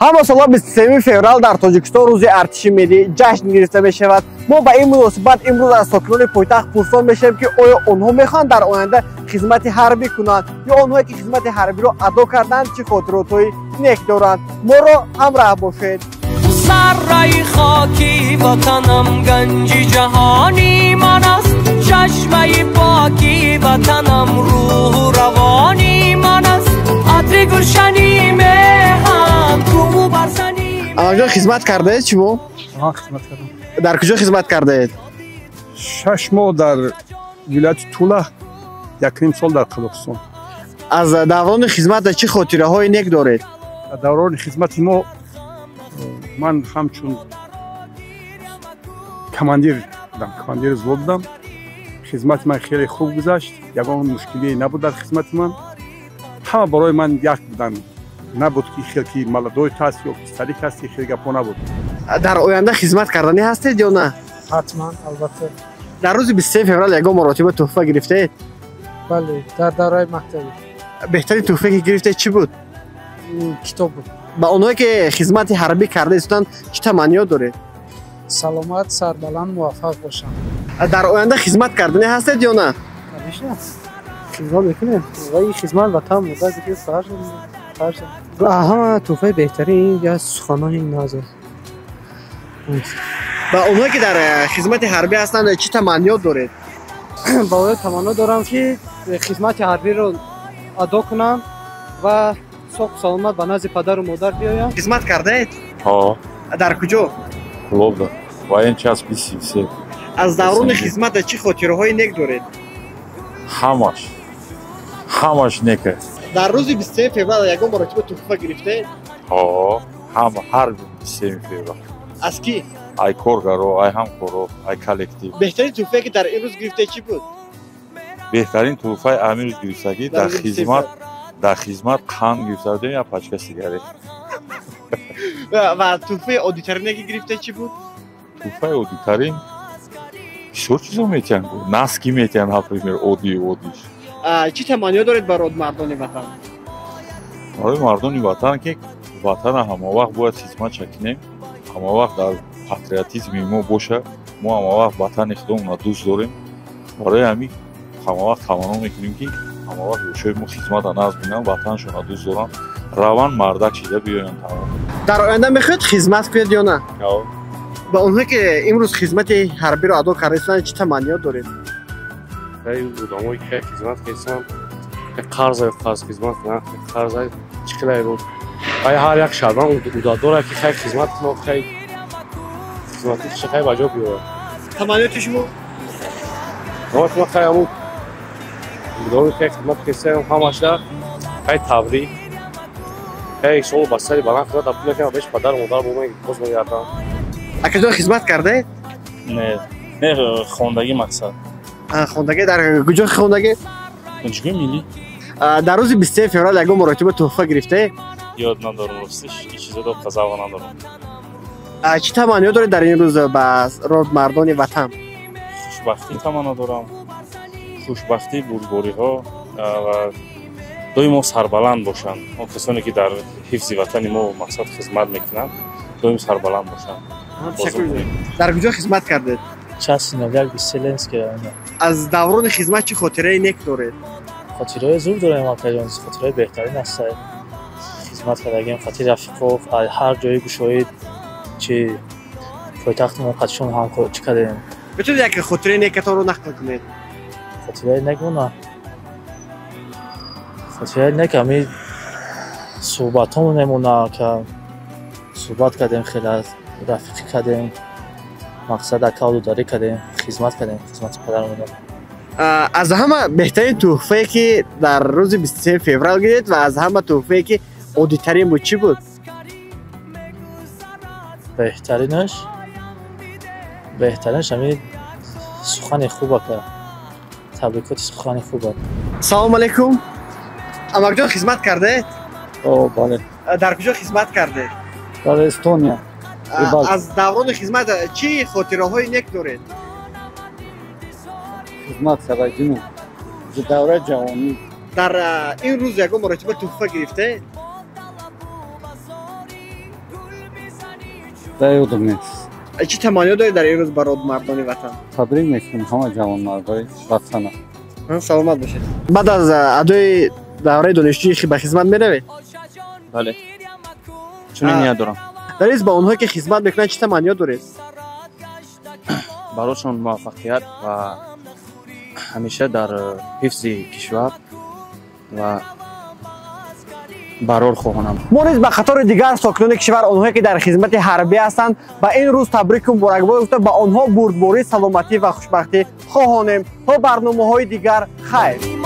ҳама сола 23 феврал дар Тоҷикистон рӯзи артиши миллӣ ҷашн гирифта мешавад. Мо ба ин муносибат имрӯз аз сокинони пойтахт пурсон мешавем, ки оё онҳо мехоҳанд дар оянда хизмати ҳарбӣ кунанд ё онҳое ки хизмати ҳарбиро адо карданд чӣ хотиротҳои нек доранд. Моро ҳамроҳ бошед. سرای خاکی وطنم گنج جهانی من است چشمه پاکی وطنم روح روانی من است عطر گلشنی مهان کومو برسنی آنجا خدمت کرده اید شما؟ خدمت کردم. در کجا خدمت کرده اید؟ 6 ماه در ولایت توله، 1.5 سال در قزاقستان. از دوران خدمت چه خاطره های نیک دارید؟ دوران خدمت ما من همچون کماندیر بودم، کماندیر زود بودم. خدمت من خیلی خوب گذشت، یگان مشکلی نبود در خدمت من. همه برای من یک بودن، نبود که خیلی ملدوی هست یا پسری هست که خیلی گپا نبود. در آینده خدمت کردنی هستید یا نه؟ حتما البته. در روز 23 فوریه یگان مراتب تحفه گرفتید؟ بله، در دوران مکتبی. بهترین تحفه که گرفتید چی بود؟ کتاب بود. با اونایی که خدمت حربی کرده هستند چه تمنیات دارید؟ سلامت، سربلند، موفق باشن. در آینده خدمت کردنی هستید یا نه؟ خدمت میکنه. وای خدمت وطن مدت دیگه فرض. همه تحفه بهترین یا سخنان نازه. با اونایی که در خدمت حربی هستند چه تمنیات دارید؟ باید تمنا دارم که خدمت حربی رو ادا کنم و صحب سلامت به نزد پدر و مادر بیایم. خدمت کرده اید؟ ها. در کجا؟ لوبدا. واین چاس 23. از دوران خدمت چه خاطره های نیک دارید؟ همش نیکه. در روز 23 فوریه یگان مراتب تحفه گرفته؟ ها. هر 23 فوریه. از کی؟ ای کارگرو، ای همکارو، ای کلکتیو. بهترین تحفه که در این روز گرفته چی بود؟ بهترین تحفه امروز گرفتگی در خدمت قند گرفتم یا پاچکا سیگاری. و تحفه عادی‌ترین که گرفته چی بود؟ تحفه عادی‌ترین شو چیزا میتونن نسکی میتونن هاپریمر عادیش. چی تمنیات دارید برای مردان وطن؟ برای مردان وطن که وطن همه وقت باید خدمت کنیم، همه وقت در پاتریوتیسم ما باشه، ما همه وقت وطن خودمون را دوست داریم. برای همین همه وقت تمنا میکنیم که همه وقت روشای ما خدمت ناز بینن، وطنشون را دوست دارن، روان مردک شده بیاین تمام. در آینده میخواید خدمت کنید یا نه؟ با اونهایی که امروز خدمت حربی رو ادا کردن چه تمنیات دارید؟ برای آدمایی که خدمت کردن قرض خدمت نه قرض چقدر بود؟ برای هر یک شهروند اون داره که خیلی خدمت کنه، خیلی خدمتی چقدر واجب بیاره. تمنیات شما؟ ما خیلی همون داریم که خدمت کردن همش در خیلی تبریک. خیلی شما بسیاری بلند خدمت اپیل کنم بهش پدر مادر بومه باز میگردم. اکیدو خدمت کرده؟ نه خواندگی مقصد. خواندگی در کجا خواندگی؟ دانشگاه ملی. در روز 23 فوریه یگان مراتب تحفه گرفته؟ یاد ندارم راستش، این چیزا رو قضاوت ندارم. چه تمنیات دارید در این روز با مردان وطن؟ خوشبختی تمنا دارم. خوشبختی بزرگواری ها و دویم سربلند باشن. اون کسانی که در حفظ وطن ما مقصد خدمت میکنن دویم سربلند باشن. در کجا خدمت کردید؟ چاس نویل بیسلنس کردم. از دوران خدمت چه خاطره نیک دارید؟ خاطره زور دارم واقعا، خاطره بهترین است. خدمت کردیم خاطر رفیقو هر جای گوشوید چه پایتخت ما قدشون هم چه کردیم. بتونید یک خاطره نیکتون رو نقل کنید؟ خاطره نیک خاطره نیک همی صحبت همون نمونه که صحبت کردیم، خیلی رفیقی کردیم، مقصد اکاودو داری کردیم، خدمت کردیم، خدمت پدر مادر. از همه بهترین تحفه که در روز 23 فوریه گرفتید و از همه تحفه که عادی‌ترین بود چی بود؟ بهترینش همین سخن خوبه که تبریکات سخن خوبه. سلام علیکم. امک جان خدمت کرده؟ بله. در کجا خدمت کرده؟ در استونیا. از دوران خدمت چی خاطره های نیک دارید؟ خدمت کردیم در دوره جوانی. در این روز یگان مراتب تحفه گرفته؟ یادم نیست. چی تمایل داری در این روز برای مردان وطن؟ تبریک میکنم همه جوانمردای وطن. سلامت باشید. بعد از ادای دوره دانشجویی به خدمت میروید؟ بله. چون نیت دارم. در این با اونهایی که خدمت میکنن چی تمایل دارید؟ براشون موفقیت و همیشه در حفظ کشور و برار خواهانم. ما نیز به خاطر دیگر ساکنان کشور آنهایی که در خدمت حربی هستند با این روز تبریک و مبارکباد گفته با آنها بردباری سلامتی و خوشبختی خواهانیم. تا برنامه‌های دیگر خیر.